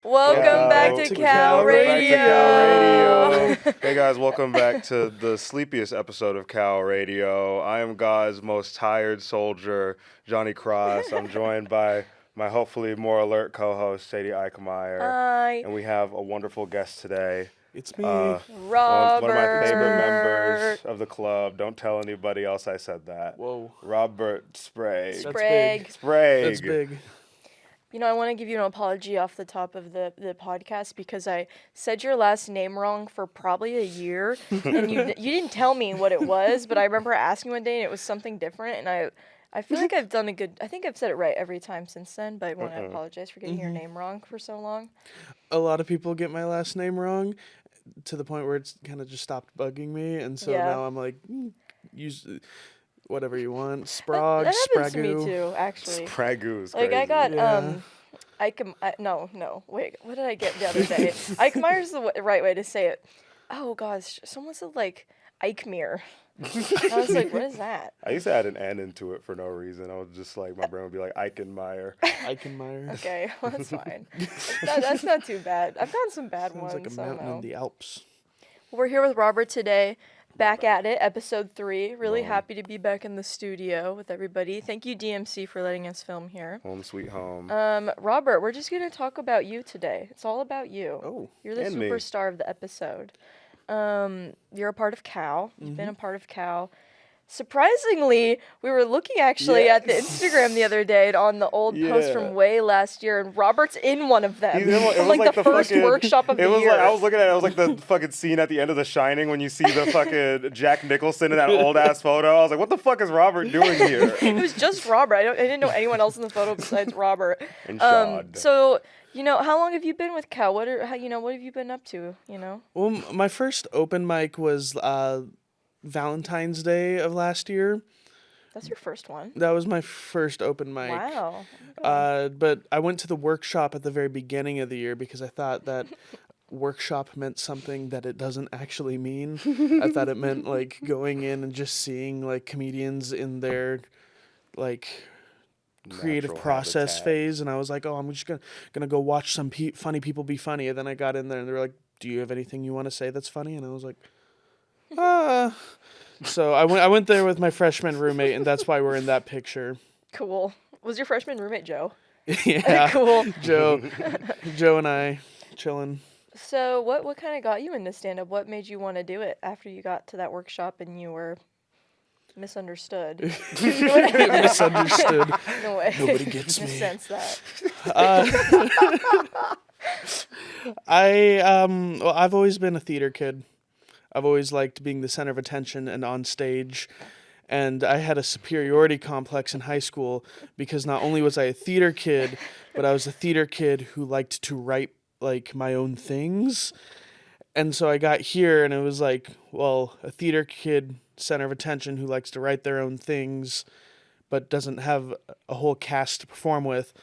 Welcome back to Cal Radio. Hey guys, welcome back to the sleepiest episode of Cal Radio. I am God's most tired soldier, Johnny Cross. I'm joined by my hopefully more alert co-host, Sadie Eichmeyer. Hi. And we have a wonderful guest today. It's me. Robert. One of my favorite members of the club. Don't tell anybody else I said that. Whoa. Robert Sprague. Sprague. Sprague. That's big. You know, I want to give you an apology off the top of the podcast because I said your last name wrong for probably a year, and you didn't tell me what it was, but I remember asking one day and it was something different, and I feel like I've done a good, I think I've said it right every time since then, but I want to apologize for getting your name wrong for so long. A lot of people get my last name wrong to the point where it's kind of just stopped bugging me, and so now I'm like, use whatever you want. Sprague, that happens to me Sprague. too, actually. Sprague is Like, crazy. I got, Yeah. wait, what did I get the other day? Eichmeyer's the right way to say it. Oh, gosh, someone said, like, Eichmere. I was like, what is that? I used to add an N into it for no reason. I was just like, my brain would be like, Eichenmeyer. Eichenmeyer. Okay, well, that's fine. That's not too bad. I've gotten some bad Sounds ones. like a I don't mountain know. in the Alps. We're here with Robert today. Back at it, episode 3. Really happy to be back in the studio with everybody. Thank you, DMC, for letting us film here. Home sweet home. Robert, we're just going to talk about you today. It's all about you. Oh, You're the and me. superstar of the episode. You're a part of Cal. You've been a part of Cal. Surprisingly, we were looking actually at the Instagram the other day on the old post from way last year, and Robert's in one of them. He's in one- it From, was like the first fucking- workshop of it the was year. Like, I was looking at it. It was like the fucking scene at the end of The Shining when you see the fucking Jack Nicholson in that old ass photo. I was like, what the fuck is Robert doing here? It was just Robert. I didn't know anyone else in the photo besides Robert. And Shad. So, you know, how long have you been with Cal? What have you been up to? You know. Well, my first open mic was Valentine's Day of last year. That's your first one. That was my first open mic. Wow. But I went to the workshop at the very beginning of the year because I thought that workshop meant something that it doesn't actually mean. I thought it meant like going in and just seeing like comedians in their like creative Natural process habitat. phase, and I was like, oh, I'm just gonna go watch some funny people be funny. And then I got in there and they were like, do you have anything you want to say that's funny? And I was like, So I went there with my freshman roommate, and that's why we're in that picture. Cool. Was your freshman roommate Joe? Yeah. Cool. Joe and I chilling. So what kind of got you into stand-up? What made you want to do it after you got to that workshop and you were misunderstood? Misunderstood. No way. Nobody gets me. Sense that. I've always been a theater kid. I've always liked being the center of attention and on stage. And I had a superiority complex in high school because not only was I a theater kid, but I was a theater kid who liked to write like my own things. And so I got here and it was like, well, a theater kid, center of attention who likes to write their own things, but doesn't have a whole cast to perform with.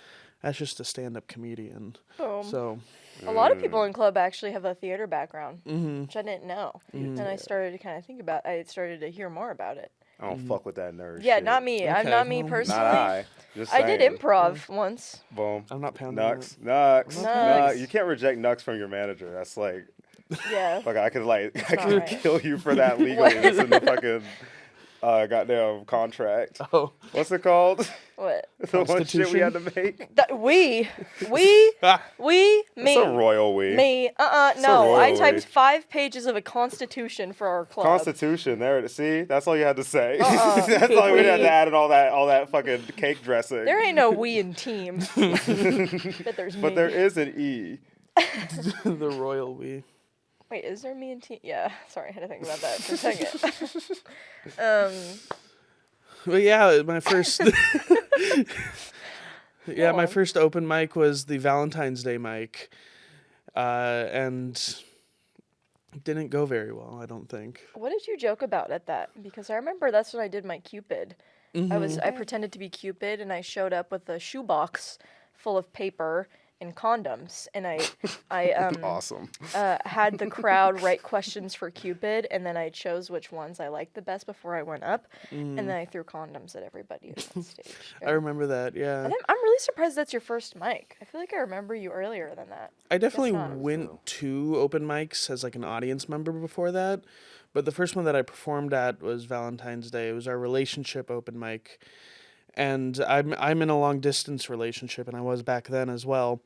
That's just a stand-up comedian. Boom. So A lot of people in club actually have a theater background, which I didn't know. And I started to kind of think about. I started to hear more about it. I don't fuck with that nerd Yeah, shit. not me. I'm Okay, not me well, personally. Not I. Just I did saying. improv once. Boom. I'm not pounding Nux. it. Nux. Nux. Nux. You can't reject Nux from your manager. That's like, Yeah. I could not right. kill you for that legally. It's in the fucking goddamn contract. Oh, What's it called? What? The one shit we had to make. We, It's a royal we. me. No. royal I we. typed 5 pages of a constitution for our club. Constitution. There it is. See, that's all you had to say. That's all we had to add in all that fucking cake dressing. There ain't no we in team. But there's me. But there is an E. the royal we. Wait, is there me in team? Yeah. Sorry, I had to think about that for a second. But yeah, my first Go my on. first open mic was the Valentine's Day mic. And it didn't go very well, I don't think. What did you joke about at that? Because I remember that's when I did my Cupid. I pretended to be Cupid and I showed up with a shoebox full of paper and condoms, and I Awesome. had the crowd write questions for Cupid, and then I chose which ones I liked the best before I went up, and then I threw condoms at everybody on stage. I remember that. Yeah. And I'm really surprised that's your first mic. I feel like I remember you earlier than that. I definitely not. went to open mics as like an audience member before that, but the first one that I performed at was Valentine's Day. It was our relationship open mic, and I'm in a long distance relationship, and I was back then as well,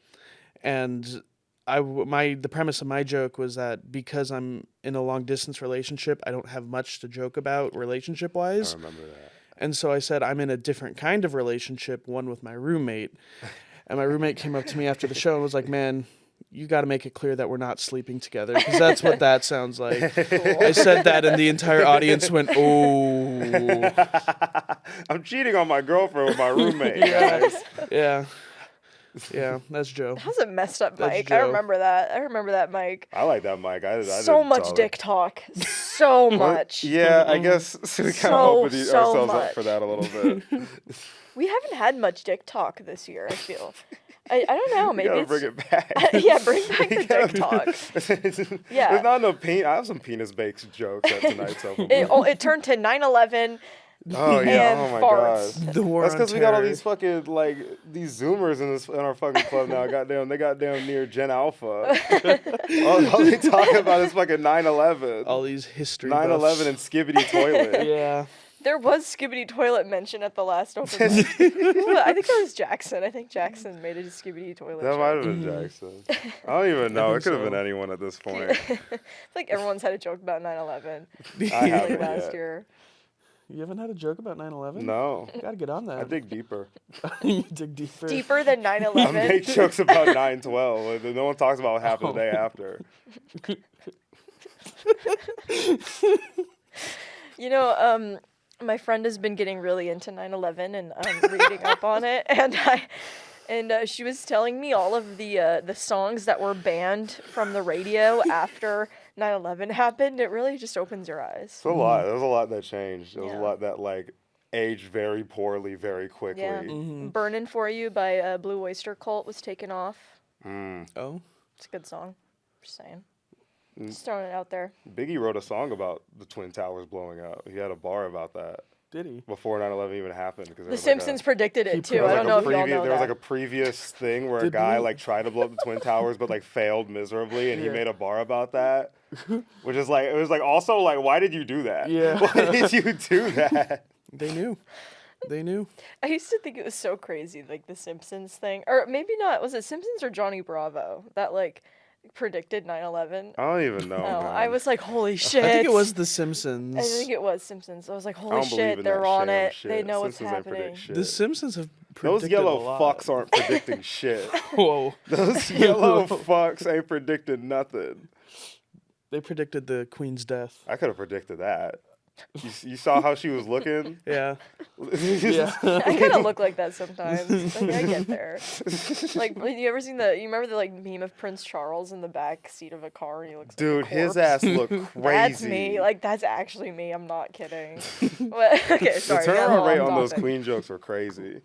and the premise of my joke was that because I'm in a long distance relationship, I don't have much to joke about relationship wise. I remember that. And so I said I'm in a different kind of relationship, one with my roommate. And my roommate came up to me after the show and was like, "Man, you got to make it clear that we're not sleeping together, because that's what that sounds like." Cool. I said that, and the entire audience went, "Oh." I'm cheating on my girlfriend with my roommate, guys. Yeah, that's Joe. That was a messed up That's mic. Joe. I remember that mic. I like that mic. I So didn't much tell dick talk. So much. Yeah, I guess we kind of opened so ourselves up much. for that a little bit. We haven't had much dick talk this year, I feel. I don't know. Maybe You gotta it's bring it back. yeah, bring back the dick talk. Yeah. There's not enough I have some penis-based jokes at tonight's open. It turned to 9/11 Oh yeah! and Oh my farts. god! The war That's on because we got all terror. these fucking these Zoomers in our fucking club now. They goddamn near Gen Alpha. all they talk about is fucking 9/11. All these history 9/11 and Skibbity toilet. Yeah. There was Skibbity toilet mention at the last open mic. I think that was Jackson. I think Jackson made it a Skibbity toilet. That joke. might have been Jackson. I don't even know. It think could have so. been anyone at this point. I feel like everyone's had a joke about 9/11 I haven't like last yet. year. You haven't had a joke about 9/11? No. Gotta get on that. I dig deeper. You dig deeper. Deeper than I 9/11. make jokes about 9/12. No one talks about what happened the day after. You know, my friend has been getting really into 9/11 and reading up on it, and she was telling me all of the songs that were banned from the radio after 9/11 happened. It really just opens your eyes. It's a lot. There was a lot that changed. There was Yeah. a lot that aged very poorly, very quickly. Yeah, "Burnin' For You" by Blue Oyster Cult was taken off. Oh. It's a good song. Just saying. Just throwing it out there. Biggie wrote a song about the Twin Towers blowing up. He had a bar about that Did he? before 9/11 even happened. The Simpsons predicted it too. There was I don't know if y'all know There was that. like a previous thing where a Did guy we- tried to blow up the Twin Towers but failed miserably, and he Yeah. made a bar about that. Which is it was also why did you do that? Yeah. Why did you do that? They knew. They knew. I used to think it was so crazy, like the Simpsons thing, or maybe not. Was it Simpsons or Johnny Bravo that predicted 9/11? I don't even know. Oh, man. I was like, holy shit! I think it was The Simpsons. I think it was Simpsons. I was like, I holy don't believe shit, in they're that on sham it. They shit. know what's Simpsons ain't predict happening. shit. The Simpsons have Those predicted yellow a lot. fucks aren't predicting shit. Whoa. Those yellow fucks ain't predicting nothing. They predicted the Queen's death. I could have predicted that. You saw how she was looking? Yeah. Yeah. I kind of look like that sometimes. I get there. You remember the meme of Prince Charles in the back seat of a car and he looks Dude, like a his corpse? ass looked crazy. That's me. That's actually me. I'm not kidding. But, okay, the sorry. got a turnaround little rate off on those topic. Queen jokes were crazy.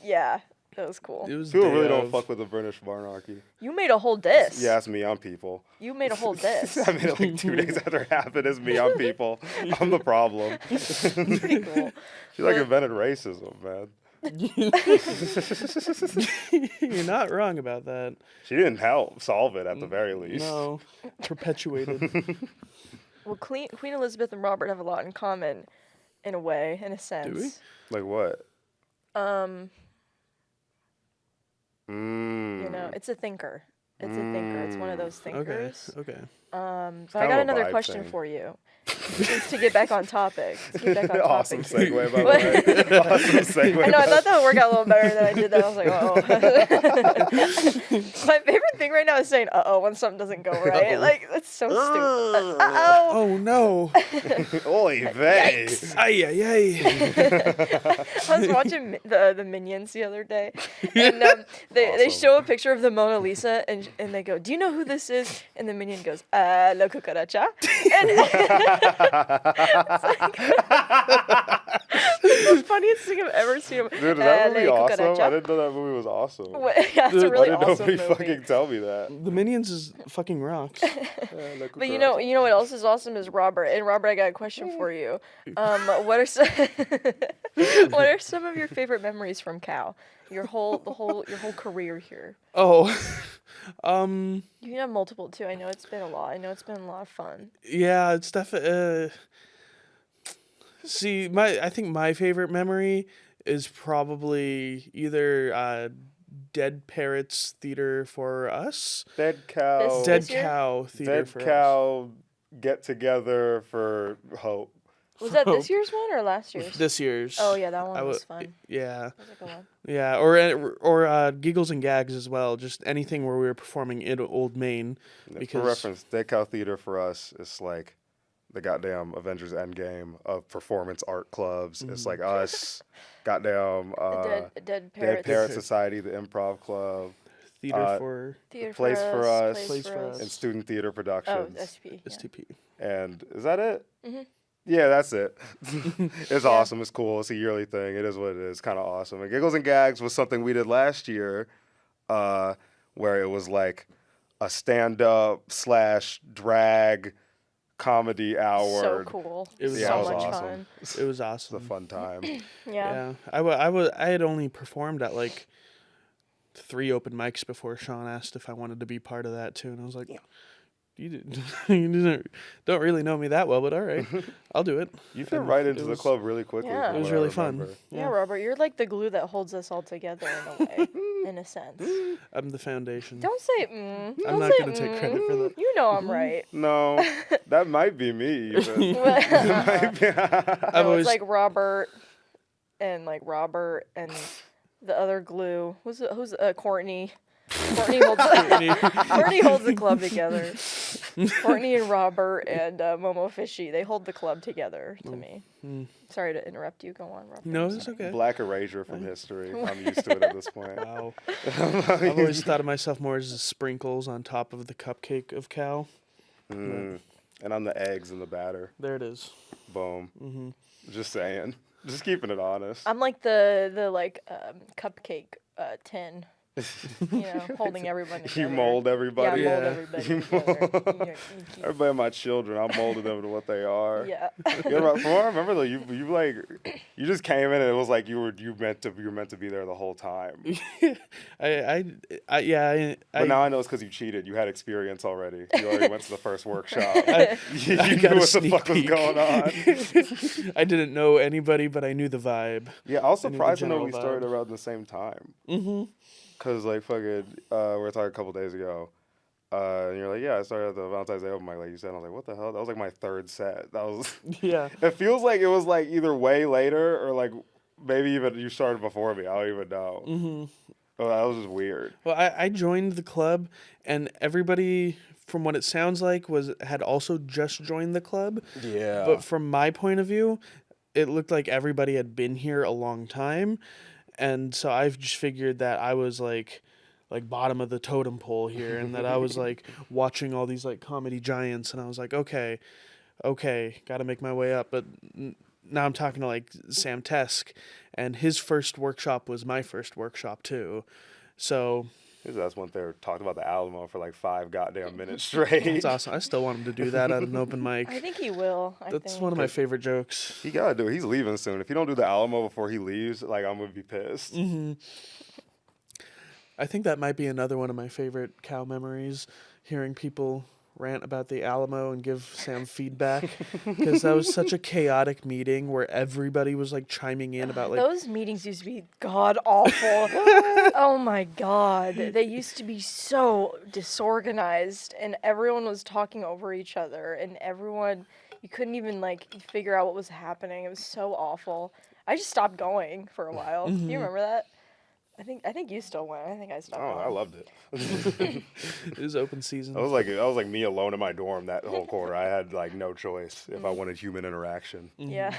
Yeah, that was cool. It was People day really don't of. fuck with the British monarchy. You made a whole diss. Yeah, it's me on people. You made a whole diss. I made it 2 days after it happened. It's me on people. I'm the problem. Pretty cool. She invented racism, man. You're not wrong about that. She didn't help solve it at the very least. No. Perpetuated. Well, Queen Elizabeth and Robert have a lot in common, in a way, in a sense. we? Like what? You know, it's a thinker. It's a thinker. It's one of those Okay. thinkers. Okay. But I kind got of a another vibe question thing. for you. Just to get back on topic. Awesome topic. segue, by the way. Awesome segue. I know, I thought that would work out a little better than I did that. I was like, oh. My favorite thing right now is saying uh-oh when something doesn't go right. That's so stupid. Uh-oh. Oh no. Oy vey. Ay ay ay. I was watching the Minions the other day, and they Awesome. show a picture of the Mona Lisa, and they go, "Do you know who this is?" And the Minion goes, "La cucaracha." And it's the funniest thing I've ever seen. Dude, is that movie LA awesome? cucaracha. I didn't know that movie was awesome. Yeah, it's a Dude, really Why did awesome nobody movie. fucking tell me that? The Minions is fucking rocks. But you know what else is awesome is Robert. And Robert, I got a question for you. What are some what are some of your favorite memories from Cal? Your whole career here. Oh, You can have multiple too. I know it's been a lot. I know it's been a lot of fun. yeah, it's definitely. See, I think my favorite memory is probably either Dead Parrots Theater for us, Dead Cow. Dead This year? Cow Theater Dead for us. Cow get together for hope. Was that this year's one or last year's? This year's. Oh yeah, that one I was wa- fun. Yeah, That was a good one. yeah, or Giggles and Gags as well. Just anything where we were performing in Old Main. For reference, Dead Cow Theater for us is like the goddamn Avengers Endgame of performance art clubs. It's like us, goddamn Dead Dead Parrots. Parrot Society, the Improv Club, Theater for Theater Place for Us, Place for Us. and Student Theater Oh, Productions. SP. Yeah. STP. And is that it? Mhm. Yeah, that's it. It's awesome. It's cool. It's a yearly thing. It is what it is. Kind of awesome. And Giggles and Gags was something we did last year, where it was like a stand-up / drag comedy hour. So cool. It was so it was much awesome. fun. It was It's a awesome. fun time. Yeah. Yeah, I had only performed at like 3 open mics before Sean asked if I wanted to be part of that too, and I was like, you don't really know me that well, but all right, I'll do it. You fit And right it into the was- club really quickly. Yeah. from It was what I really fun. remember. Yeah, Robert, you're like the glue that holds us all together in a way, in a sense. I'm the foundation. Don't say mm. I'm Don't not say gonna take credit for that. You know I'm right. No, that might be me. Even. No, I've always it's like Robert and the other glue. Who's Courtney? Courtney holds Courtney holds the club together. Courtney and Robert and Momo Fishy, they hold the club together to me. Sorry to interrupt you. Go on, Robert. no, I'm it's sorry. okay. Black erasure from history. I'm used to it at this point. Wow. I've always thought of myself more as the sprinkles on top of the cupcake of Cal. And I'm the eggs in the batter. There it is. Boom. Just saying. Just keeping it honest. I'm like the cupcake tin. Holding everyone together. You mold everybody. Yeah, I mold Yeah. everybody You together. You Everybody, my children, I molded them to what they are. yeah. You know, from what I remember though, you just came in and it was like you were meant to be there the whole time. But now I know it's because you cheated. You had experience already. You already went to the first workshop. You I knew got a what the sneak fuck was peek. going on. I didn't know anybody, but I knew the vibe. Yeah, I was I knew the surprised to know general we started vibe. around the same time. Cause like fucking, we were talking a couple days ago, and you're like, yeah, I started at the Valentine's Day open mic, like you said. And I was like, what the hell? That was like my third set. That was. Yeah. It feels like it was like either way later or like maybe even you started before me. I don't even know. Oh, that was just weird. Well, I joined the club, and everybody, from what it sounds like, had also just joined the club. Yeah. But from my point of view, it looked like everybody had been here a long time, and so I've just figured that I was like bottom of the totem pole here, and that I was like watching all these like comedy giants, and I was like, okay, got to make my way up. But now I'm talking to like Sam Tesk, and his first workshop was my first workshop too. So That's when they talked about the Alamo for like 5 goddamn minutes straight. it's awesome. I still want him to do that at an open mic. I think he will. That's one of my favorite jokes. He gotta do it. He's leaving soon. If he don't do the Alamo before he leaves, like I'm gonna be pissed. I think that might be another one of my favorite Cow memories, hearing people rant about the Alamo and give Sam feedback, because that was such a chaotic meeting where everybody was like chiming in about like Those meetings used to be god awful. Oh my god. They used to be so disorganized, and everyone was talking over each other, and you couldn't even like figure out what was happening. It was so awful. I just stopped going for a while. Do you remember that? I think you still went. I think I stopped Oh, going. I loved it. it was open season. I was like me alone in my dorm that whole quarter. I had like no choice if I wanted human interaction. Yeah.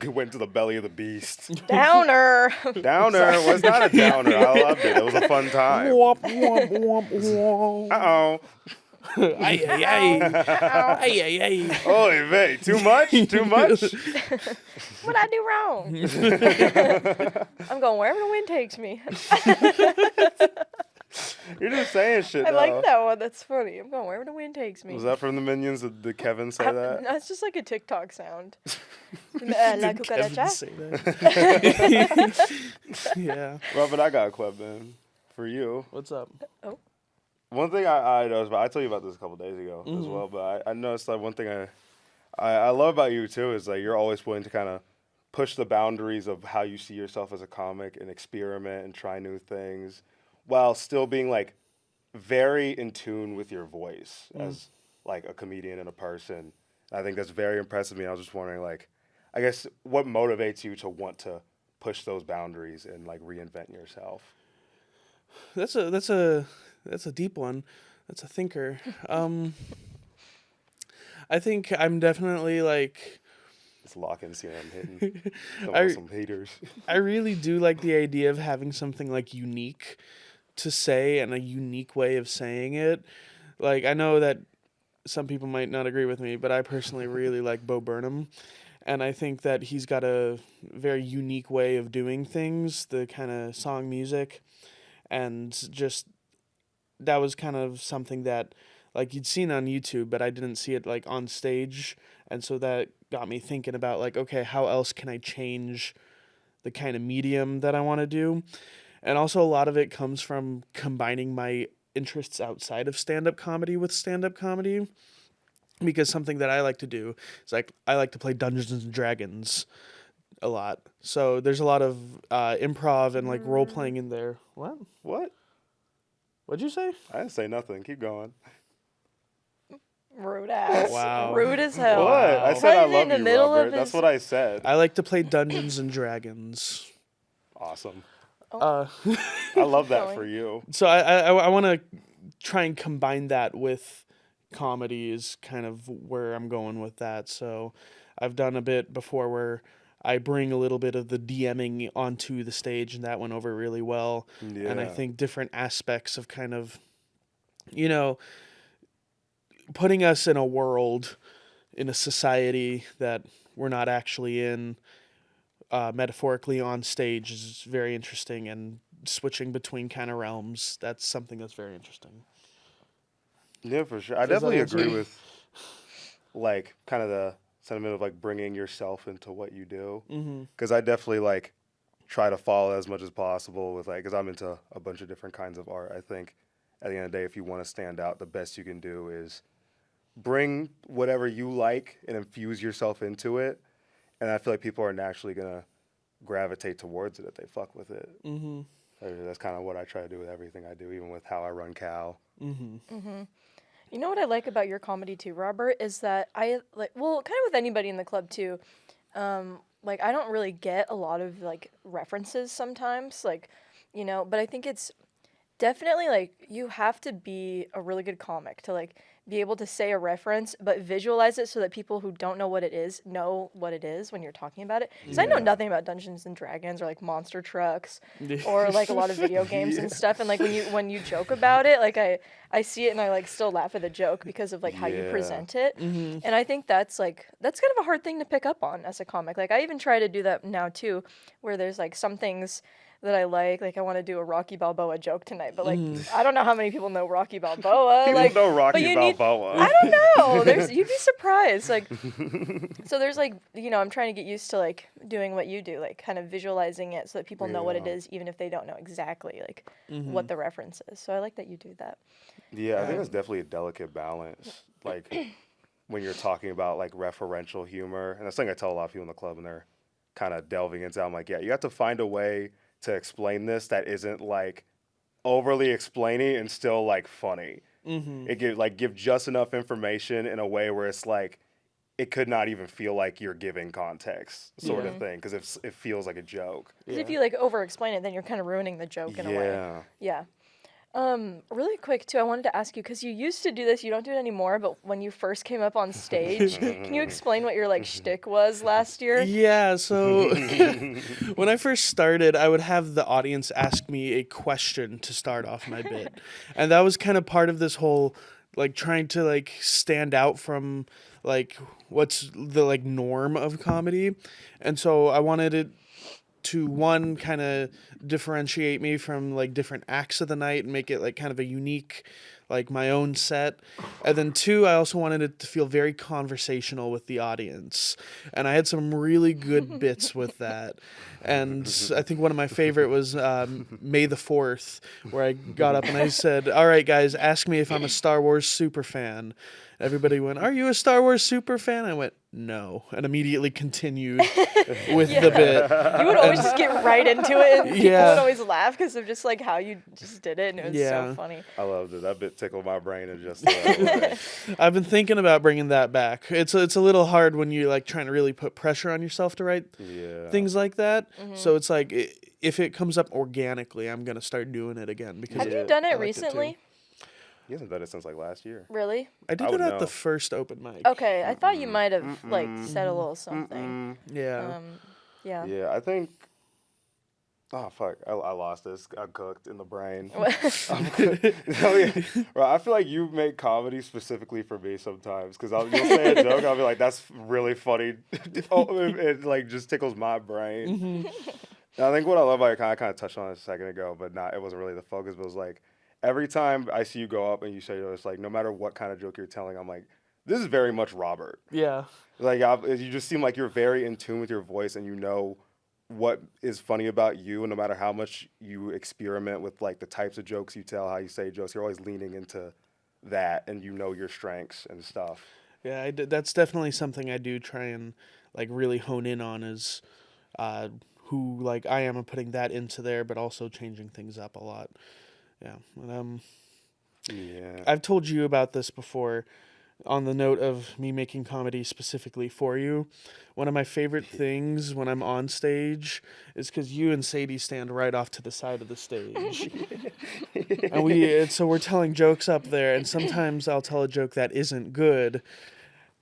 Went to the belly of the beast. Downer. Downer was not a downer. I loved it. It was a fun time. Womp, womp, womp, womp. Uh-oh. Ay, ay, ay. Ay, ay, ay. Holy mate, too much? Too much? What I do wrong? I'm going wherever the wind takes me. You're just saying shit I now. like that one. That's funny. I'm going wherever the wind takes me. Was that from the Minions? Did Kevin say that? No, it's just like a TikTok sound. La Kevin cucaracha. say that. Yeah. Robert, I got a question for you. What's up? One thing I noticed, but I told you about this a couple days ago as well, but I noticed like one thing I love about you too is like you're always willing to kind of push the boundaries of how you see yourself as a comic and experiment and try new things while still being like very in tune with your voice as like a comedian and a person. I think that's very impressive to me. I was just wondering like, I guess what motivates you to want to push those boundaries and like reinvent yourself? That's a deep one. That's a thinker. I think I'm definitely like. It's lock-in scene I'm hitting. Some haters. I really do like the idea of having something like unique to say and a unique way of saying it. Like I know that some people might not agree with me, but I personally really like Bo Burnham. And I think that he's got a very unique way of doing things, the kind of song music. And just that was kind of something that like you'd seen on YouTube, but I didn't see it like on stage. And so that got me thinking about like, okay, how else can I change the kind of medium that I want to do? And also a lot of it comes from combining my interests outside of stand-up comedy with stand-up comedy. Because something that I like to do is like I like to play Dungeons and Dragons a lot. So there's a lot of improv and like role playing in there. What? What? What'd you say? I didn't say nothing. Keep going. Rude ass. Wow. Rude as hell. What? I said Put I it love in the you, middle of Robert. That's his- what I said. I like to play Dungeons and Dragons. Awesome. Uh, I love that Going. for you. so I want to try and combine that with comedy is kind of where I'm going with that. So I've done a bit before where I bring a little bit of the DMing onto the stage, and that went over really well. Yeah. And I think different aspects of kind of, you know, putting us in a world, in a society that we're not actually in, metaphorically on stage is very interesting, and switching between kind of realms, that's something that's very interesting. Yeah, for sure. I Does that definitely answer? agree with like kind of the sentiment of like bringing yourself into what you do. Because I definitely like try to follow as much as possible with like, because I'm into a bunch of different kinds of art. I think at the end of the day, if you want to stand out, the best you can do is bring whatever you like and infuse yourself into it. And I feel like people are naturally going to gravitate towards it if they fuck with it. That's kind of what I try to do with everything I do, even with how I run Cal. You know what I like about your comedy too, Robert, is that I like, well, kind of with anybody in the club too. Like I don't really get a lot of like references sometimes, like, you know, but I think it's definitely like you have to be a really good comic to like be able to say a reference but visualize it so that people who don't know what it is know what it is when you're talking about it. Because I know nothing about Dungeons and Dragons or like monster trucks or like a lot of video games and stuff. And like when you joke about it, like I see it and I like still laugh at the joke because of like how you present it. And I think that's kind of a hard thing to pick up on as a comic. Like I even try to do that now too, where there's like some things that I like I want to do a Rocky Balboa joke tonight, but like I don't know how many people know Rocky Balboa. People like know Rocky but you need- Balboa. I don't know. You'd be surprised. Like, so there's like, you know, I'm trying to get used to like doing what you do, like kind of visualizing it so that people know what it Yeah. is, even if they don't know exactly like what the reference is. So I like that you do that. Yeah, I think it's definitely a delicate balance. Like when you're talking about like referential humor, and that's something I tell a lot of people in the club, and they're kind of delving into. I'm like, yeah, you have to find a way to explain this that isn't like overly explaining and still like funny. It give just enough information in a way where it's like it could not even feel like you're giving context, sort of thing, because it feels like a joke. Because if you like over explain it, then you're kind of ruining the joke in a way. Yeah. Really quick too, I wanted to ask you, because you used to do this, you don't do it anymore, but when you first came up on stage, can you explain what your like shtick was last year? Yeah, so when I first started, I would have the audience ask me a question to start off my bit. And that was kind of part of this whole like trying to like stand out from like what's the like norm of comedy. And so I wanted it to one kind of differentiate me from like different acts of the night and make it like kind of a unique like my own set. And then two, I also wanted it to feel very conversational with the audience. And I had some really good bits with that. And I think one of my favorite was May the 4th, where I got up and I said, all right, guys, ask me if I'm a Star Wars super fan. Everybody went, are you a Star Wars super fan? I went, no, and immediately continued with the bit. You would always just get right into it, and people Yeah. would always laugh because of just like how you just did it, and it was Yeah. so funny. I loved it. That bit tickled my brain in just the right way. I've been thinking about bringing that back. It's a little hard when you're like trying to really put pressure on yourself to write Yeah. things like that. So it's like if it comes up organically, I'm gonna start doing it again because Have you Yeah, done I it liked it too. recently? He hasn't done it since like last year. Really? I did I it would at know. the first open mic. Okay, I thought you might have like said a little something. Yeah. Yeah. Yeah, I think. Oh fuck! I lost this. I'm cooked in the brain. Bro, I feel like you make comedy specifically for me sometimes because you'll say a joke, I'll be like, "That's really funny." It like just tickles my brain. And I think what I love about it, I kind of touched on it a second ago, but it wasn't really the focus. But it was like every time I see you go up and you say, it's like no matter what kind of joke you're telling, I'm like, this is very much Robert. Yeah. Like you just seem like you're very in tune with your voice and you know what is funny about you, and no matter how much you experiment with like the types of jokes you tell, how you say jokes, you're always leaning into that, and you know your strengths and stuff. Yeah, that's definitely something I do try and like really hone in on is who like I am and putting that into there, but also changing things up a lot. Yeah. And, Yeah. I've told you about this before on the note of me making comedy specifically for you. One of my favorite things when I'm on stage is because you and Sadie stand right off to the side of the stage. And so we're telling jokes up there, and sometimes I'll tell a joke that isn't good,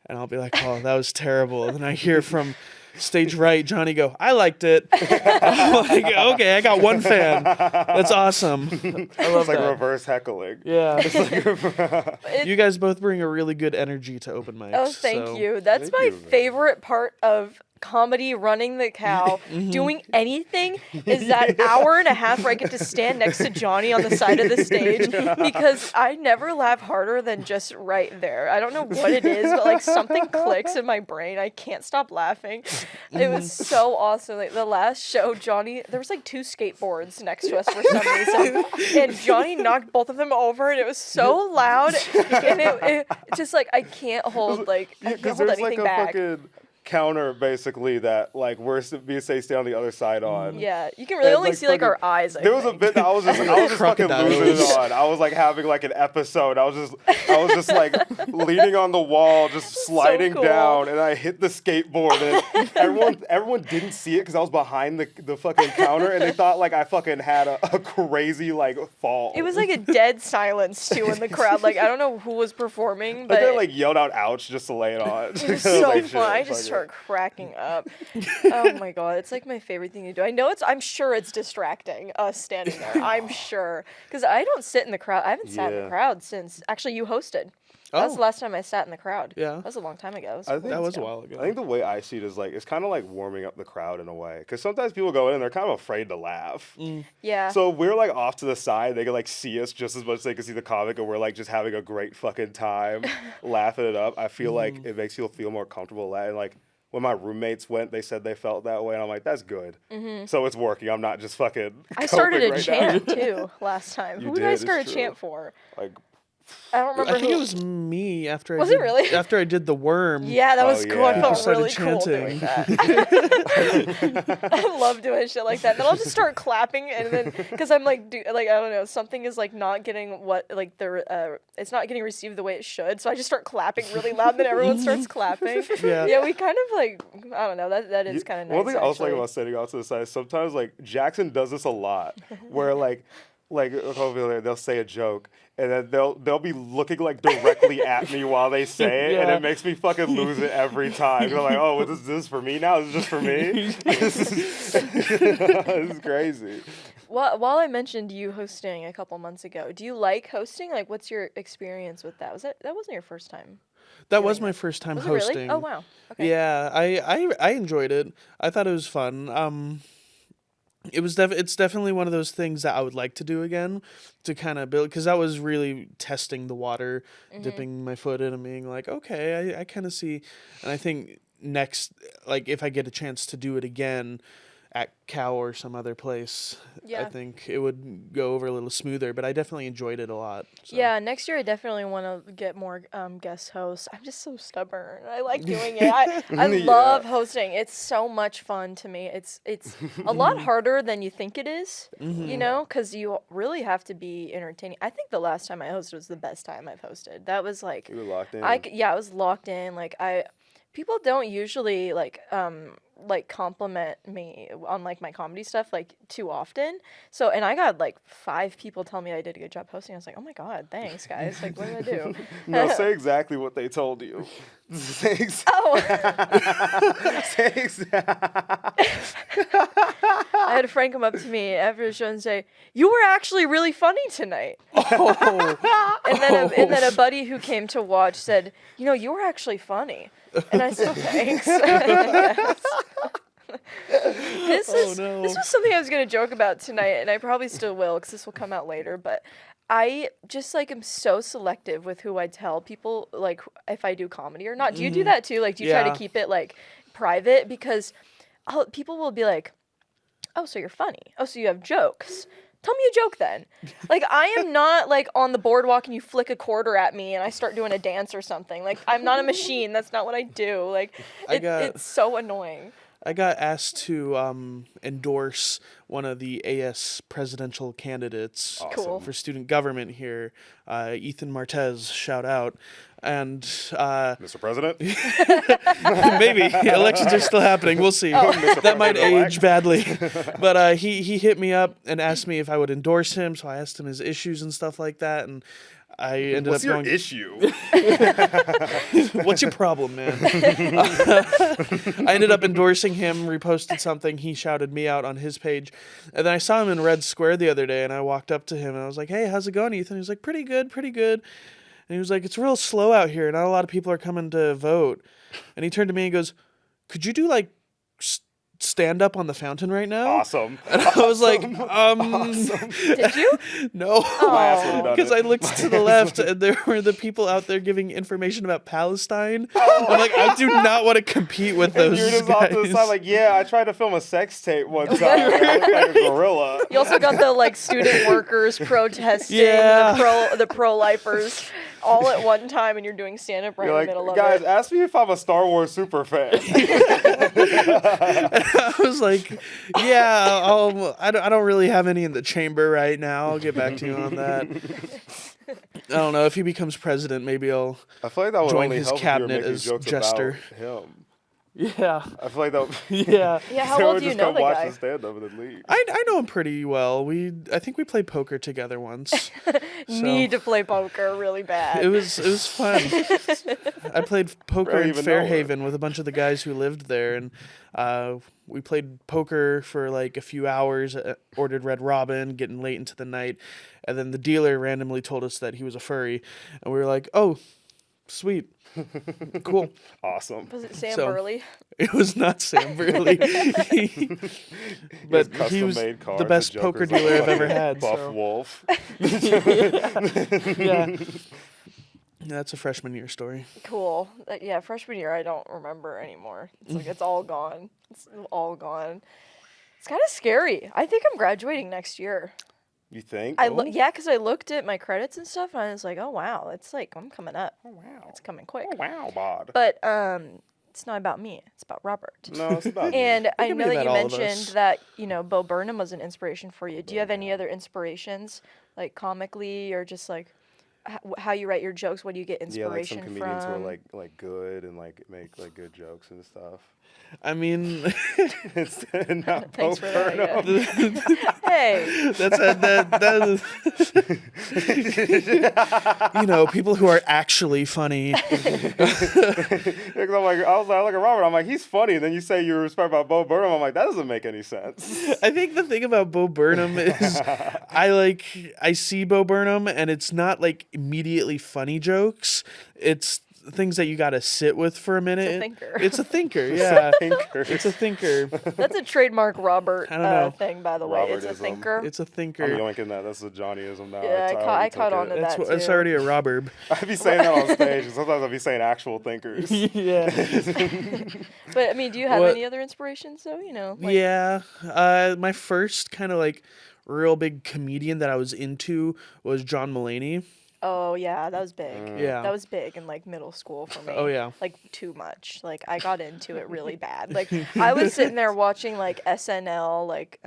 and I'll be like, oh, that was terrible. And then I hear from stage right, Johnny go, I liked it. I'm like, okay, I got one fan. That's awesome. I love It's like that. reverse heckling. Yeah. It- You guys both bring a really good energy to open mics. Oh, thank so- you. That's Thank my you, man. favorite part of comedy, running the cow, doing anything, is that hour and a half where I get to stand next to Johnny on the side of the stage, because I never laugh harder than just right there. I don't know what it is, but like something clicks in my brain. I can't stop laughing. It was so awesome. Like the last show, Johnny, there was like 2 skateboards next to us for some reason, and Johnny knocked both of them over, and it was so loud, and it just like I can't hold I can't Because hold there's anything like a back. fucking counter basically that like we're say stay on the other side on. Yeah, you can really And, only like, see like our fucking- eyes. I There was a think. bit that I was just fucking Crocodiles. losing it on. I was like having like an episode. I was just like leaning on the wall, just sliding cool. down, and I hit the skateboard. And everyone didn't see it because I was behind the fucking counter, and they thought like I fucking had a crazy like fall. It was like a dead silence too in the crowd. Like I don't know who was performing, like but they like yelled out "ouch" just to lay it on. it was so Like, fun. I shit, just fuck start it. cracking up. Oh my god, it's like my favorite thing to do. I'm sure it's distracting us standing there. I'm sure, because I don't sit in the crowd. I haven't sat in the Yeah. crowd since actually you hosted. That was Oh. the last time I sat in the crowd. Yeah. That was a long time ago. It was I think- cool That was a stuff. while ago. I think the way I see it is like it's kind of like warming up the crowd in a way, because sometimes people go in and they're kind of afraid to laugh. Yeah. So we're like off to the side. They can like see us just as much as they can see the comic, and we're like just having a great fucking time, laughing it up. I feel like it makes you feel more comfortable. And like when my roommates went, they said they felt that way, and I'm like, that's good. So it's working. I'm not just fucking. I started coping a right chant now. too last time. You Who did I did, start a it's chant true. for? Like, I don't remember I think who. it was me after Was I it did, really? after I did the worm. Yeah, that Oh, was cool. I yeah. felt People really started cool doing chanting. that. I love doing shit like that. Then I'll just start clapping, and then because I'm like, I don't know, something is like not getting what like it's not getting received the way it should. So I just start clapping really loud, then everyone starts clapping. Yeah. Yeah, we kind of like I don't know. That is kind of nice. One thing I was thinking actually. about sitting off to the side, sometimes like Jackson does this a lot, where like they'll say a joke and then they'll be looking like directly at me while they say it, and Yeah. it makes me fucking lose it every time. 'Cause I'm like, oh, is this for me now? Is this just for me? This is crazy. while I mentioned you hosting a couple months ago, do you like hosting? Like, what's your experience with that? That wasn't your first time? That was doing my that? first time Was it really? hosting. Oh wow. Okay. Yeah, I enjoyed it. I thought it was fun. It's definitely one of those things that I would like to do again, to kind of build, because that was really testing the water, dipping my foot in and being like, okay, I kind of see. And I think next, like, if I get a chance to do it again at Cal or some other place, I Yeah. think it would go over a little smoother. But I definitely enjoyed it a lot. So. Yeah, next year I definitely want to get more guest hosts. I'm just so stubborn. I like doing it. I love hosting. It's so much fun to me. It's a lot harder than you think it is, you know, because you really have to be entertaining. I think the last time I hosted was the best time I've hosted. That was like, You were locked in. I was locked in. Like people don't usually like compliment me on like my comedy stuff like too often. So, and I got like 5 people tell me I did a good job hosting. I was like, oh my god, thanks guys. Like, what did I do? No, say exactly what they told you. Say Oh, say exactly. I had a friend come up to me after the show and say, "You were actually really funny tonight." Oh. And then a buddy who came to watch said, "You know, you were actually funny." And I said, "Thanks." This was something I was gonna joke about tonight, and I probably still will because this will come out later. But I just like am so selective with who I tell people like if I do comedy or not. Do you do that too? Like, do you try to keep it like private? Because people will be like, "Oh, so you're funny. Oh, so you have jokes. Tell me a joke then." Like, I am not like on the boardwalk and you flick a quarter at me and I start doing a dance or something. Like, I'm not a machine. That's not what I do. Like, it's so annoying. I got asked to endorse one of the AS presidential candidates Cool. for student government here, Ethan Martez, shout out. And Mr. President? maybe elections are still happening. We'll see. That might age badly. But he hit me up and asked me if I would endorse him. So I asked him his issues and stuff like that, and I ended What's up going. your issue? What's your problem, man? I ended up endorsing him, reposted something. He shouted me out on his page. And then I saw him in Red Square the other day, and I walked up to him, and I was like, "Hey, how's it going, Ethan?" He was like, pretty good, pretty good. And he was like, "It's real slow out here. Not a lot of people are coming to vote." And he turned to me and goes, "Could you do, like, stand up on the fountain right now?" Awesome. And I was like, Did you? no. My ass would've done Because it. I looked to the left and there were the people out there giving information about Palestine. I'm like, I do not want to compete with those You're just guys. off to the side like, yeah, I tried to film a sex tape one time. I looked like a gorilla. You also got the like student workers protesting, Yeah. the pro-lifers all at one time, and you're doing stand-up right You're in the middle like, of guys, it. ask me if I'm a Star Wars super fan. I was like, yeah, I don't really have any in the chamber right now. I'll get back to you on that. I don't know. If he becomes president, maybe I'll I feel like that would join only his help if you were cabinet making as jokes jester. about him. Yeah. I feel like that. Yeah. Yeah, how they well would do you just know come the watch guy? the stand-up and then leave. I know him pretty well. I think we played poker together once. Need to play poker really bad. It was fun. I played poker Barely in even know her. Fairhaven with a bunch of the guys who lived there, and we played poker for like a few hours. Ordered Red Robin, getting late into the night, and then the dealer randomly told us that he was a furry, and we were like, "Oh, sweet, cool." Awesome. Was it Sam So- Burley? It was not Sam Burley, but he was Custom-made cards, the best the poker Joker's dealer I've like ever had. Buff So. Wolf. Yeah. That's a freshman year story. Cool. Yeah, freshman year I don't remember anymore. It's like it's all gone. It's all gone. It's kind of scary. I think I'm graduating next year. You think? Yeah, because I looked at my credits and stuff, and I was like, oh wow, it's like I'm coming up. Oh, wow. It's coming quick. Oh, wow, bod. But it's not about me. It's about Robert. No, it's about you. And I can know be that you about all of us. mentioned that, you know, Bo Burnham was an inspiration for you. Do you have any other inspirations, like comically or just like how you write your jokes? What do you get Yeah, like some inspiration comedians who are from? like good and like make like good jokes and stuff. I mean, It's not Bo Thanks for that, yeah. Burnham. Hey, that's people who are actually funny. Because I'm like, I was like, I look at Robert. I'm like, he's funny. And then you say you respect about Bo Burnham. I'm like, that doesn't make any sense. I think the thing about Bo Burnham is I see Bo Burnham and it's not like immediately funny jokes. It's things that you got to sit with for a minute. thinker. It's a thinker, yeah. Thinker. It's a thinker. that's a trademark Robert I don't know. thing, by the way. It's a Robertism. thinker. It's a I'm thinker. yoinking that. That's a Johnnyism now. Yeah, I already caught took on it. to that. It's too. already a robber. I'd be saying that on stage. And sometimes I'd be saying actual thinkers. Yeah. But I mean, do you have What- any other inspirations? So Yeah. My first kind of like real big comedian that I was into was John Mulaney. Oh yeah, that was big. Yeah. That was big in like middle school for me. Oh, yeah. Like too much. Like I got into it really bad. Like I was sitting there watching like SNL, like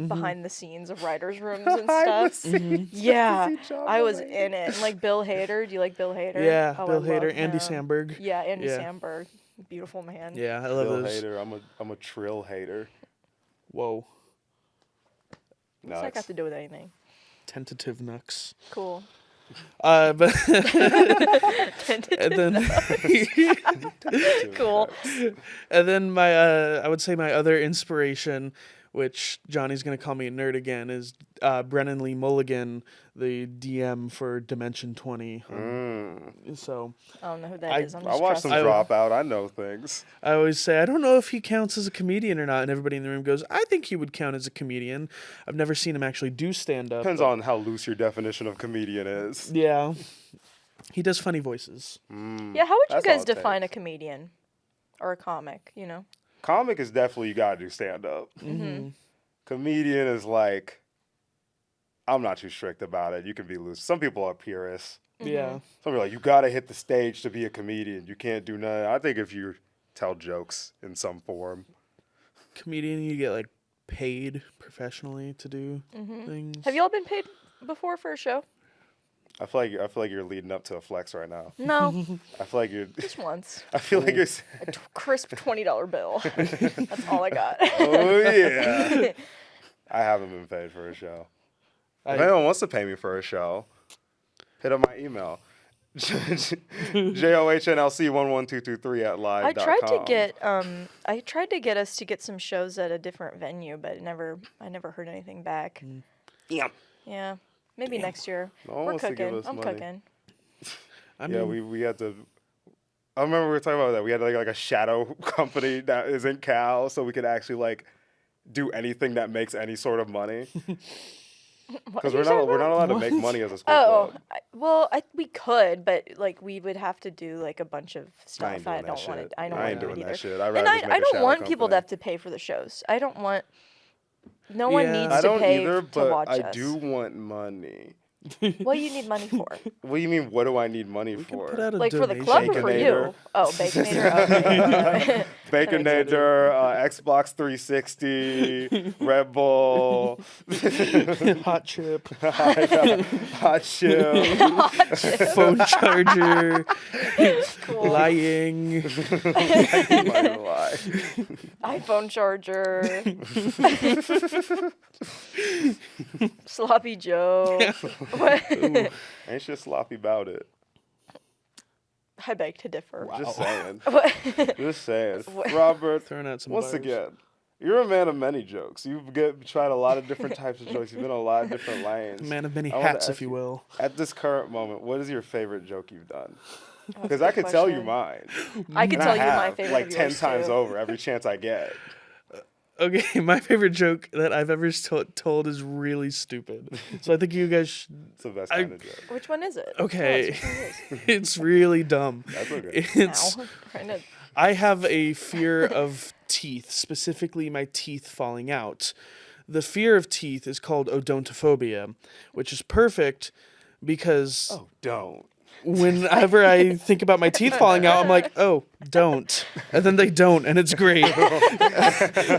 behind the scenes of writers' rooms and stuff. Yeah, I was in it. And like Bill Hader. Do you like Bill Hader? Yeah, Oh, I Bill Hader, love Andy him. Samberg. Yeah, Andy Yeah. Samberg. Beautiful man. Yeah, I love Bill those. hater. I'm a trill hater. Whoa. What's that got to do with anything? Tentative knucks. Cool. But and then Cool. and then my I would say my other inspiration, which Johnny's gonna call me a nerd again, is Brennan Lee Mulligan, the DM for Dimension 20. So I don't know who that I- is. I'm I just watched some trusting. Dropout. I know things. I always say I don't know if he counts as a comedian or not, and everybody in the room goes, I think he would count as a comedian. I've never seen him actually do stand up. Depends on how loose your definition of comedian is. Yeah. He does funny voices. Yeah, how would you That's guys all it define takes. a comedian or a comic? Comic is definitely you gotta do stand up. Comedian is like, I'm not too strict about it. You can be loose. Some people are purists. Yeah. Some people are like, you gotta hit the stage to be a comedian. You can't do nothing. I think if you tell jokes in some form. Comedian, you get like paid professionally to do things. Have you all been paid before for a show? I feel like you're leading up to a flex right now. No, I feel like you're. just once. I feel like you're. Crisp $20 bill. That's all I got. Oh yeah. I haven't been paid for a show. If anyone wants to pay me for a show, hit up my email. JOHNLC11223@live.com. I tried to get us to get some shows at a different venue, but I never heard anything back. Yeah. Yeah, maybe next year. No one We're wants to give cooking. us I'm money. cooking. I Yeah, mean, we had to. I remember we were talking about that. We had like a shadow company that isn't Cal, so we could actually like do anything that makes any sort of money. Because we're not allowed to make money as a school Oh, club. we could, but like we would have to do like a bunch of stuff. ain't I doing that don't want shit. to. I don't I want ain't to do doing it that either. shit. I'd rather And just make I a don't shadow want people to company. have to pay for the shows. I don't want. No one Yeah. needs I to don't pay either, to but watch I us. do want money. What do you need money for? What do you mean? What do I need money for? put out a Like for the donation. club or for you? Baconator. Oh, Baconator. Okay. Baconator, Xbox 360, Red Bull, hot chip, hot chip. phone charger, Cool. lying. Might lie. iPhone charger. Sloppy Joe. What? Ain't shit sloppy about it. I beg to differ. Just saying. What? Just saying. What? Robert, Throwing out some once bars. again, you're a man of many jokes. You've tried a lot of different types of jokes. You've been in a lot of different lanes. Man of many I wanna hats, ask if you will. At this current moment, what is your favorite joke you've done? That's a Because good I could tell you question. mine. I could And tell I you my have, favorite like of 10 yours, times too. over every chance I get. Okay, my favorite joke that I've ever told is really stupid. So I think you guys should. It's the best I- kind of joke. Which one is it? Okay. Tell us which one it It's really dumb. That's okay. It's. is. Ow. Trying to- I have a fear of teeth, specifically my teeth falling out. The fear of teeth is called odontophobia, which is perfect because Oh, don't. whenever I think about my teeth falling out, I'm like, oh, don't. And then they don't, and it's great.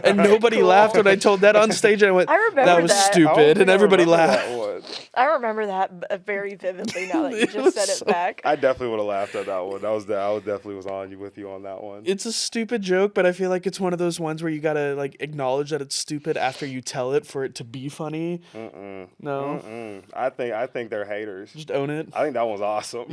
And nobody laughed when I told that on stage. And I went, I remember that was that. I don't stupid. think And I everybody remember laughed. that one. I remember that very vividly now that you It just was said it so- back. I definitely would have laughed at that one. I definitely was on you with you on that one. It's a stupid joke, but I feel like it's one of those ones where you gotta like acknowledge that it's stupid after you tell it for it to be funny. No, I think they're haters. just own it. I think that one's awesome.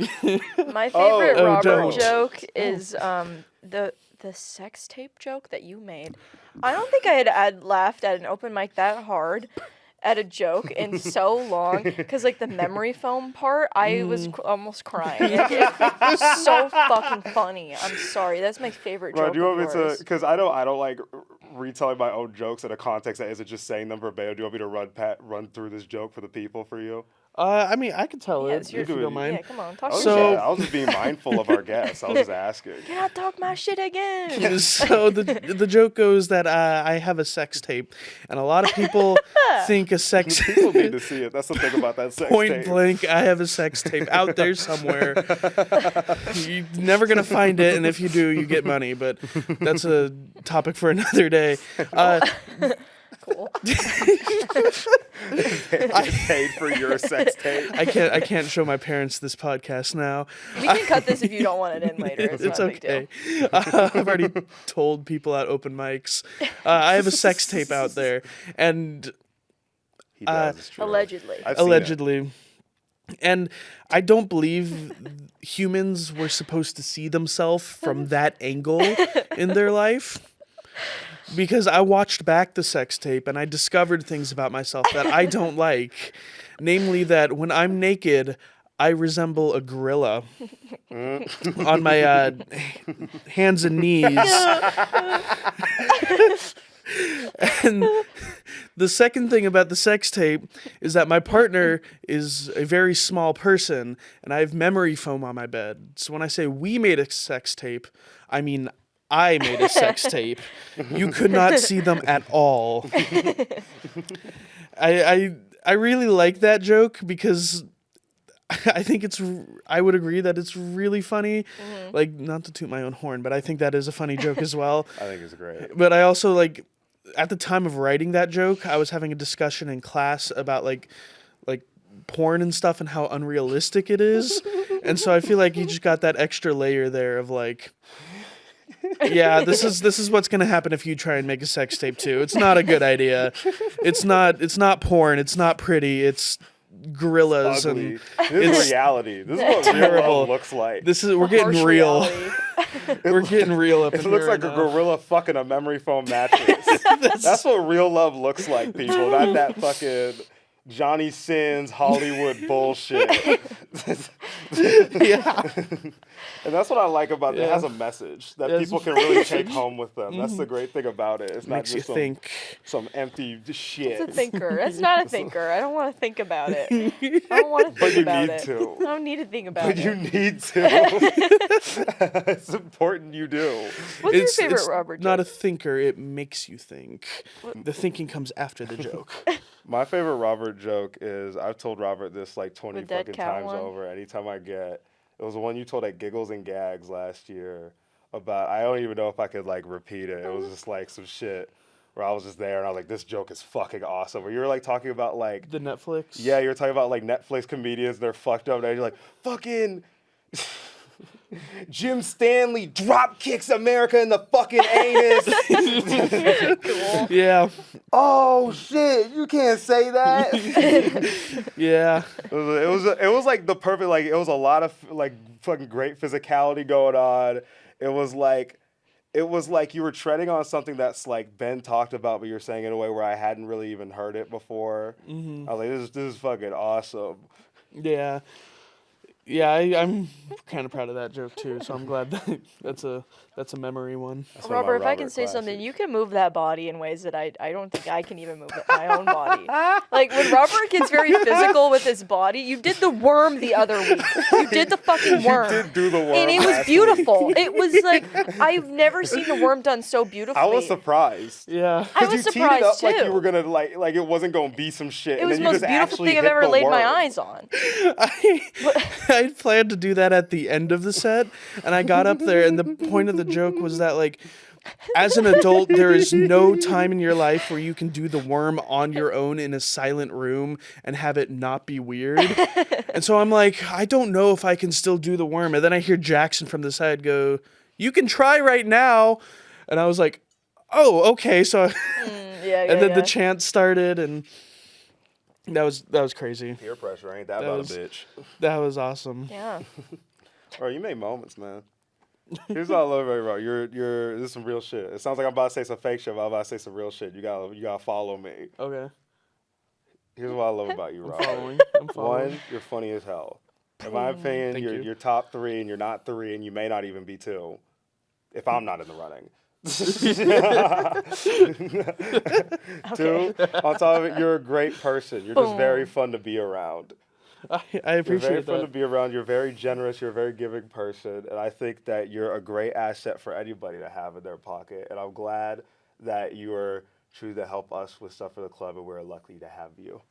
My favorite Oh, Robert don't. joke is the sex tape joke that you made. I don't think I'd laughed at an open mic that hard at a joke in so long because like the memory foam part, I was almost crying. It was so fucking funny. I'm sorry, that's my favorite Bro, joke. do you want of me to? yours. Because I don't like retelling my own jokes in a context that isn't just saying them verbatim. Do you want me to run through this joke for the people for you? I mean, I can tell Yeah, it it's your- if you don't mind. Yeah, come on, talk So- your I was just being mindful of our guests. I was just asking. shit. Can I talk my shit again? So the joke goes that I have a sex tape, and a lot of people think a sex People need to see it. That's the thing about that sex point tape. blank. I have a sex tape out there somewhere. You're never gonna find it, and if you do, you get money. But that's a topic for another day. Cool. Paid for your sex tape. I can't show my parents this podcast now. We can cut this if you don't want it in later. It's, It's not a big deal. okay. I've already told people at open mics. I have a sex tape out there, and He does. It's true. Allegedly. I've seen it. allegedly. And I don't believe humans were supposed to see themselves from that angle in their life. Because I watched back the sex tape and I discovered things about myself that I don't like. Namely, that when I'm naked, I resemble a gorilla on my hands and knees. And the second thing about the sex tape is that my partner is a very small person and I have memory foam on my bed. So when I say we made a sex tape, I mean I made a sex tape. You could not see them at all. I really like that joke because I think I would agree that it's really funny. Like, not to toot my own horn, but I think that is a funny joke as well. I think it's great. But I also like, at the time of writing that joke, I was having a discussion in class about like porn and stuff and how unrealistic it is. And so I feel like you just got that extra layer there of like, yeah, this is what's gonna happen if you try and make a sex tape too. It's not a good idea. It's not porn. It's not pretty. It's gorillas Ugly. and This is reality. This is what real terrible. love looks like. we're getting Harsh real. reality. We're getting real up in It looks here like a right now. gorilla fucking a memory foam mattress. That's what real love looks like, people. Not that fucking Johnny Sins Hollywood bullshit. Yeah. And that's what I like about it. It Yeah. has a message that Yes. people can really take home with them. That's the great thing about it. It's not Makes you just think. some empty shit. It's a thinker. That's not a thinker. I don't want to think about it. I don't want to But think you about need it. to. I don't need to think about But it. you need to. It's important you do. What's your favorite Robert not a joke? thinker. It makes you think. The thinking comes after the joke. My favorite Robert joke is, I've told Robert this like 20 The dead fucking cat times one? over. Anytime I get, it was the one you told at Giggles and Gags last year about, I don't even know if I could like repeat it. It was just like some shit where I was just there and I was like, this joke is fucking awesome. Where you were like talking about like, The Netflix. yeah, you were talking about like Netflix comedians, they're fucked up. And you're like, fucking Jim Stanley drop kicks America in the fucking anus. Yeah. Oh shit, you can't say that. Yeah. It was like the perfect, like it was a lot of like fucking great physicality going on. It was like you were treading on something that's like Ben talked about, but you're saying it in a way where I hadn't really even heard it before. I was like, this is fucking awesome. Yeah. Yeah, I'm kind of proud of that joke too, so I'm glad that that's a memory one. That's one of my Robert, if I can Robert say something, classics. you can move that body in ways that I don't think I can even move my own body. Like, when Robert gets very physical with his body, you did the worm the other week. You did the fucking worm. You did do the worm. And it was last beautiful. week. It was like, I've never seen the worm done so beautifully. I was surprised. Yeah. I Because was you teed it up surprised like you too. were gonna like it wasn't gonna be some shit. It and was then the you most just beautiful actually thing I've hit ever the laid my worm. eyes on. I planned to do that at the end of the set, and I got up there, and the point of the joke was that, like, as an adult, there is no time in your life where you can do the worm on your own in a silent room and have it not be weird. And so I'm like, I don't know if I can still do the worm. And then I hear Jackson from the side go, "You can try right now." And I was like, oh, okay. So, and then the chant started, and that was crazy. Peer pressure ain't that about a bitch. That was awesome. Yeah. Bro, you make moments, man. Here's what I love about you, bro. This is some real shit. It sounds like I'm about to say some fake shit, but I'm about to say some real shit. You gotta follow me. Okay. Here's what I love about you, Rob. I'm following. One, you're funny as hell. In my opinion, you're top 3, and you're not 3, and you may not even be 2, if I'm not in the running. Okay. 2, on top of it, you're a great person. You're just very fun to be around. I You're appreciate very fun to that. be around. You're very generous. You're a very giving person. And I think that you're a great asset for anybody to have in their pocket. And I'm glad that you are true to help us with stuff for the club, and we're lucky to have you.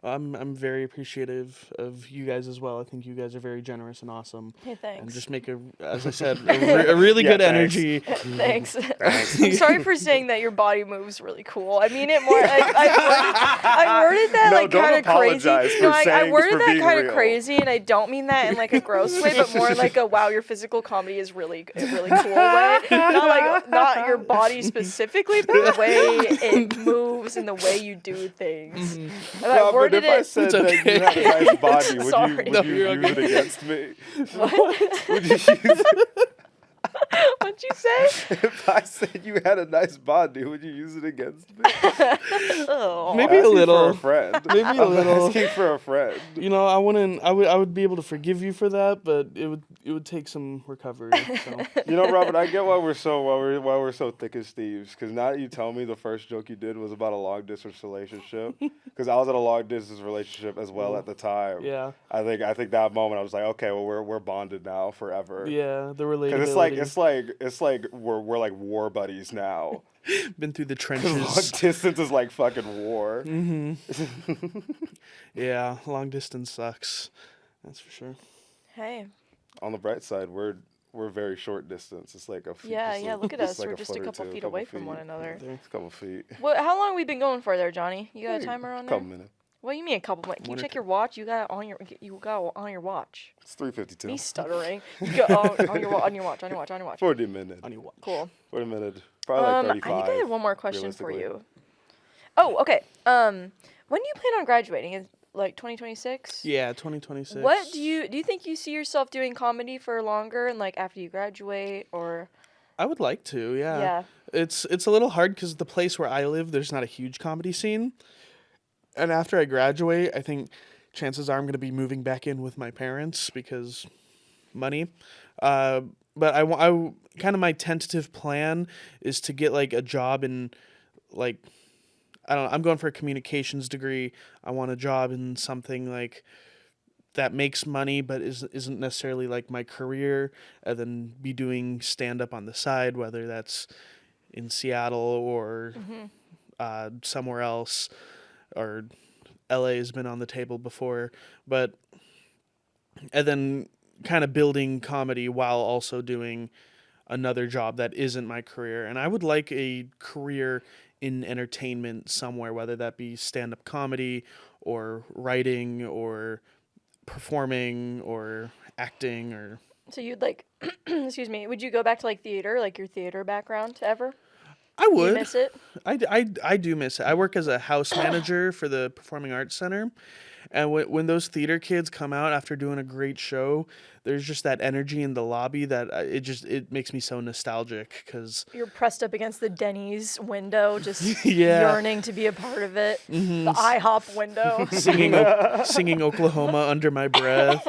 I'm very appreciative of you guys as well. I think you guys are very generous and awesome. Hey, thanks. And just make as I said, a really good thanks. energy. Thanks. I'm sorry for saying that your body moves really cool. I mean it more. I worded that No, like don't kind of crazy. apologize for No, I saying- worded for that being kind of real. crazy, and I don't mean that in like a gross way, but more like a wow, your physical comedy is really cool way. Not your body specifically, but the way it moves and the way you do things. And I No, but worded if I it. said that okay. you had a nice body, Sorry. would No, you you're use okay. it against me? What? Would you use it? What'd you say? If I said you had a nice body, would you use it against me? Oh. Maybe a Asking little. For a friend. Maybe a I'm little. asking for a friend. You know, I wouldn't. I would be able to forgive you for that, but it would take some recovery. So. You know, Robert, I get why we're so thick as thieves. Because now that you tell me the first joke you did was about a long distance relationship, because I was in a long distance relationship as well at the time. Yeah. I think that moment I was like, okay, well we're bonded now forever. Yeah, the relatability. Because it's like we're like war buddies now. Been through the Long trenches. distance is like fucking war. Yeah, long distance sucks. That's for sure. Hey. On the bright side, we're very short distance. It's like a few. Yeah. Look at us. like We're just a foot or couple two, feet couple away from one another. It's a couple feet. How long have we been going for there, Johnny? You got a timer on there? Couple minutes. What do you mean a couple minutes? Can you check your watch? You got it on your watch. It's 3:52. He's stuttering. You got on your watch. 40 minutes. On your watch. Cool. 40 minutes. Probably like 35. I think I have one more question for realistically. you. Oh, okay. When do you plan on graduating? Is like 2026? Yeah, 2026. What do you think you see yourself doing comedy for longer and like after you graduate or? I would like to. Yeah. Yeah. It's a little hard because the place where I live, there's not a huge comedy scene. And after I graduate, I think chances are I'm going to be moving back in with my parents because money. But I kind of my tentative plan is to get like a job in like, I don't know, I'm going for a communications degree. I want a job in something like that makes money but isn't necessarily like my career, and then be doing stand up on the side, whether that's in Seattle or somewhere else, or LA has been on the table before, and then kind of building comedy while also doing another job that isn't my career. And I would like a career in entertainment somewhere, whether that be stand-up comedy or writing or performing or acting or... So you'd like, excuse me, would you go back to like theater, like your theater background ever? I would. You miss it? I do miss it. I work as a house manager for the Performing Arts Center. And when those theater kids come out after doing a great show, there's just that energy in the lobby that it makes me so nostalgic because... You're pressed up against the Denny's window, just Yeah. yearning to be a part of it. The IHOP window. singing Oklahoma under my breath.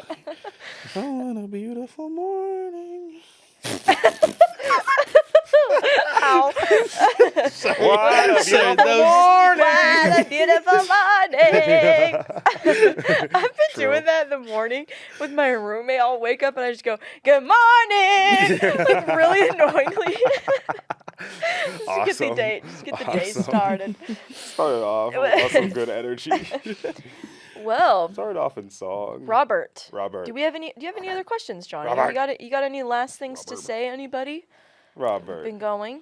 On a beautiful morning. Ow. What a beautiful What a beautiful morning. I've been doing that in the morning with my roommate. I'll wake up and I just go, good morning, like really annoyingly. Just to get the day started. Start it off with some good energy. Well, Started off in song. Robert. Robert. Do you have any other questions, Johnny? Robert. You got any last things to Robert. say, anybody? Robert. Been going?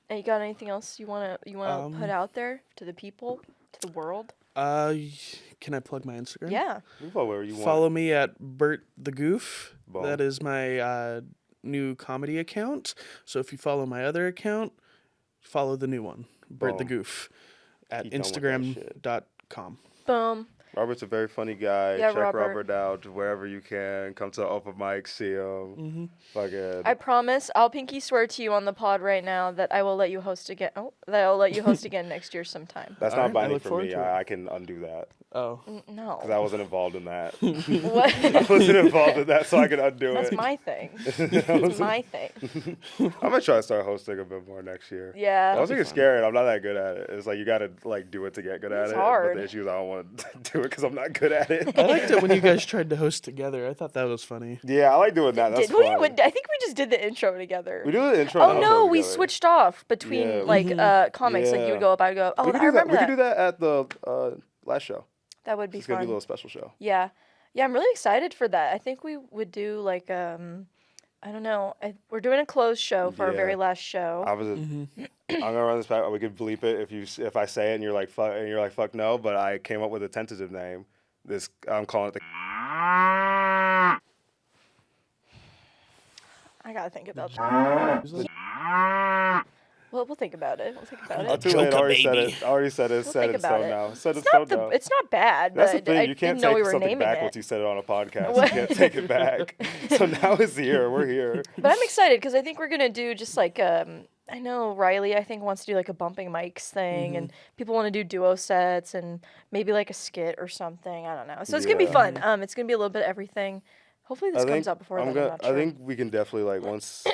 And you got anything else you wanna put out there to the people, to the world? Can I plug my Instagram? Yeah. You follow wherever you want. Follow me at Bert the Goof. Boom. That is my new comedy account. So if you follow my other account, follow the new one, Bert the Boom. Goof, at Keep going with that shit. Instagram.com. Boom. Robert's a very funny guy. Yeah, Check Robert. Robert out wherever you can. Come to the open mic, see him. Fucking. I promise, I'll pinky swear to you on the pod right now that I will let you host again. Oh, that I'll let you host again next year sometime. That's All not right, I binding look for forward me. to it. I can undo that Oh. No. because I wasn't involved in that. What? I wasn't involved in that, so I can undo That's it. my thing. It's my thing. I'm gonna try to start hosting a bit more next year. Yeah. I was thinking scared. I'm not that good at it. It's like you gotta like do it to get good at It's it. hard. But the issue is I don't want to do it because I'm not good at it. I liked it when you guys tried to host together. I thought that was funny. Yeah, I like doing that. That's Did we? fun. I think we just did the intro together. We do the intro. Oh and no, outro we together. switched off between Yeah. like comics. Like you Yeah. would go up, I'd go. Oh, We could I do that. remember We that. could do that at the last show. That would be It's gonna be a fun. little special show. Yeah, yeah. I'm really excited for that. I think we would do like I don't know. We're doing a closed show for our Yeah. very last show. I was. I'm gonna run this back. We could bleep it if I say it and you're like fuck no. But I came up with a tentative name. I'm calling it the. I gotta think about that. It was like, Well, we'll think about it. We'll think about Oh, it. too late. I already said baby. it. I already said it. Set think in about stone it. now. Set in It's stone not the. now. It's not bad, That's the but thing. I You can't didn't know we take were something naming back it. once you said it on a podcast. What? You can't take it back. So now it's here. We're here. But I'm excited because I think we're gonna do just like I know Riley I think wants to do like a bumping mics thing, and people want to do duo sets and maybe like a skit or something. I don't know. So it's gonna be Yeah. fun. It's gonna be a little bit of everything. Hopefully this comes out before then. I'm not sure. I think we can definitely like once. we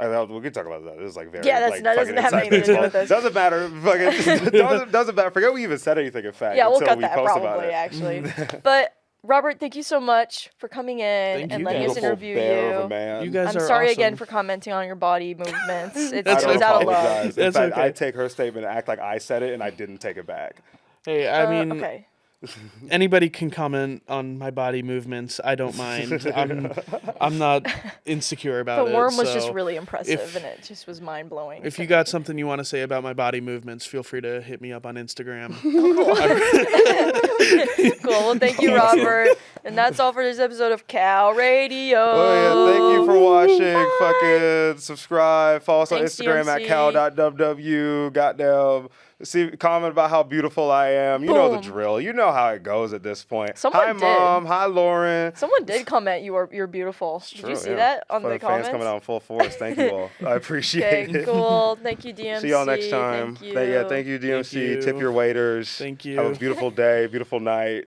can talk about that. This is like very. Yeah, like, that doesn't fucking have inside anything to do baseball. with this. Doesn't matter. Fucking doesn't matter. Forget we even said anything. In fact, Yeah, we'll until cut we that post about probably it. actually. But Robert, thank you so much for coming in Thank and you letting us guys. Beautiful interview bear of a you. man. you guys I'm are sorry awesome. again for commenting on your body movements. It's That's I it was don't out of love. apologize. In That's fact, okay. I take her statement and act like I said it and I didn't take it back. Hey, I mean, Okay. anybody can comment on my body movements. I don't mind. I'm not insecure about The it. worm was just so really impressive if- and it just was mind blowing. If you got something you want to say about my body movements, feel free to hit me up on Instagram. Cool. Well, thank you, Robert. And that's all for this episode of Cow Radio. Oh yeah, thank you for watching. Fucking subscribe. Follow us Thanks, on Instagram DMC. at cow.ww. Goddamn. See, comment about how beautiful I am. You know the Boom. drill. You know how it goes at this point. Someone Hi, did. Mom. Hi, Lauren. Someone did comment you're beautiful. Did you True, see yeah. that on the Fans comments? coming out in full force. Thank you all. I appreciate Okay, it. cool. Thank you, DMC. See y'all next time. Thank you. Thank you, DMC. you. Tip your waiters. Thank Have you. a beautiful day, beautiful night.